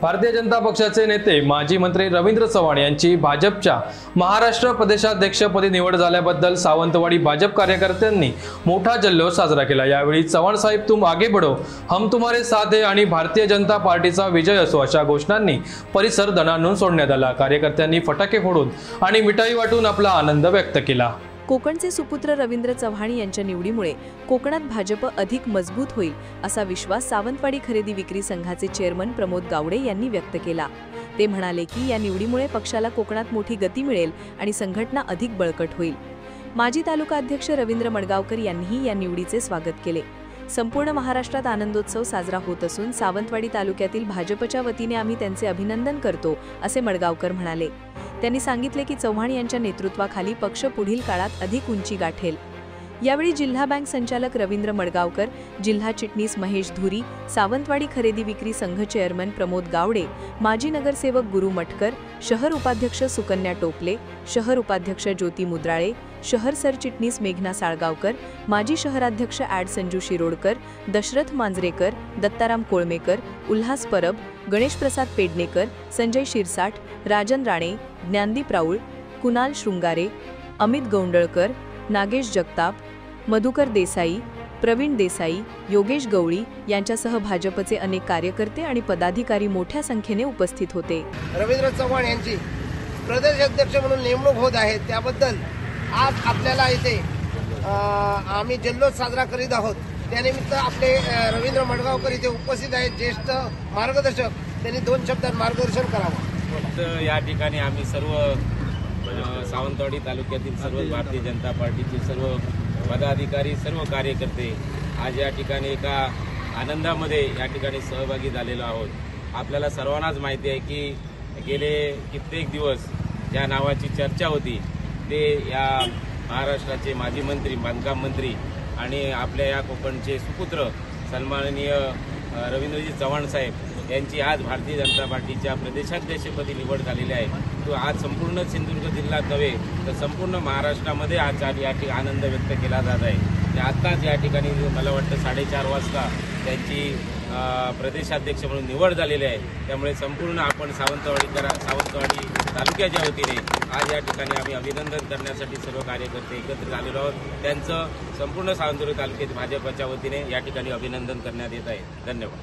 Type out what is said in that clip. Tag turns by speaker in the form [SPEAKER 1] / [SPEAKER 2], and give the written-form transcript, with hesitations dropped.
[SPEAKER 1] भारतीय जनता पक्षाचे नेते माजी मंत्री रवींद्र चव्हाण यांची भाजपच्या महाराष्ट्र प्रदेशाध्यक्षपदी निवड झाल्याबद्दल सावंतवाडी भाजप कार्यकर्त्यांनी मोठा जल्लोष साजरा केला। यावेळी चव्हाण साहेब तुम आगे बढ़ो, हम तुम्हारे साथ है आणि भारतीय जनता पार्टीचा विजय असो अशा घोषणांनी परिसर दणाणून सोडण्यात आला। कार्यकर्त्यांनी फटाके फोडून आणि मिठाई वाटून आपला आनंद व्यक्त केला।
[SPEAKER 2] कोकणचे सुपुत्र रवींद्र चव्हाण यांच्या निवडीमुळे कोकणात भाजप अधिक मजबूत होईल असा विश्वास सावंतवाडी खरेदी विक्री संघाचे चेअरमन प्रमोद गावडे यांनी व्यक्त केला। ते म्हणाले की या निवडीमुळे पक्षाला कोकणात मोठी गती मिळेल आणि संघटना अधिक बळकट होईल। माजी तालुका अध्यक्ष रवींद्र मडगावकर यांनीही या निवडीचे स्वागत केले। संपूर्ण महाराष्ट्रात आनंदोत्सव साजरा होत असून सावंतवाडी तालुक्यातील भाजपच्या वतीने आम्ही त्यांचे अभिनंदन करतो असे मडगावकर म्हणाले। त्यांनी सांगितले की चव्हाण यांच्या नेतृत्वाखाली पक्ष पुढील काळात अधिक उंची गाठेल। यावेळी जिल्हा बँक संचालक रवींद्र मडगावकर, जिल्हा चिटणीस महेश धुरी, सावंतवाडी खरेदी विक्री संघ चेअरमन प्रमोद गावडे, माजी नगरसेवक गुरु मटकर, शहर उपाध्यक्ष सुकन्या टोपले, शहर उपाध्यक्ष ज्योती मुद्राळे, शहर सरचिटणीस मेघना साळगावकर, माजी शहराध्यक्ष ॲड संजू शिरोडकर, दशरथ मांजरेकर, दत्ताराम कोळमेकर, उल्हास परब, गणेश प्रसाद पेडणेकर, संजय शिरसाट, राजन राणे, ज्ञानदीप राऊळ, कुणाल शृंगारे, अमित गौंडळकर, नागेश जगताप, मधुकर देसाई, प्रवीण देसाई, योगेश गवळी यांच्यासह भाजपचे अनेक कार्यकर्ते आणि पदाधिकारी मोठ्या संख्येने उपस्थित होते।
[SPEAKER 3] रवींद्र चव्हाण यांची प्रदेश अध्यक्ष म्हणून नेमणूक होत आहे, त्याबद्दल आज आपल्याला इथे आम्ही जल्लोष साजरा करीत आहोत। त्यानिमित्त आपले रवींद्र मडगावकर इथे उपस्थित आहेत, ज्येष्ठ मार्गदर्शक। त्यांनी 2 शब्दात मार्गदर्शन करावं।
[SPEAKER 4] या ठिकाणी आम्ही सर्व सावंतवाडी तालुक्यातील सर्व भारतीय जनता पार्टीचे सर्व पदाधिकारी, सर्व कार्यकर्ते आज या ठिकाणी एका आनंदामध्ये या ठिकाणी सहभागी झालेलो आहोत। आपल्याला सर्वांनाच माहिती आहे की गेले कित्येक दिवस ज्या नावाची चर्चा होती ते या महाराष्ट्राचे माजी मंत्री, बांधकाम मंत्री आणि आपल्या या कोकणचे सुपुत्र सन्माननीय रवींद्रजी चव्हाण साहेब यांची आज भारतीय जनता पार्टीच्या प्रदेशाध्यक्षपदी निवड झालेली आहे। तो आज संपूर्ण सिंधुदुर्ग जिल्ह्यात नव्हे तर संपूर्ण महाराष्ट्रामध्ये आज या ठिकाणी आनंद व्यक्त केला जात आहे। आत्ताच या ठिकाणी मला वाटतं 4:30 वाजता त्यांची प्रदेशाध्यक्ष म्हणून निवड झालेली आहे। त्यामुळे संपूर्ण आपण सावंतवाडी तालुक्याच्या वतीने आज या ठिकाणी आम्ही अभिनंदन करण्यासाठी सर्व कार्यकर्ते एकत्रित आलेलो आहोत। त्यांचं संपूर्ण सावंतवाडी तालुक्यात भाजपच्या वतीने या ठिकाणी अभिनंदन करण्यात येत आहे। धन्यवाद।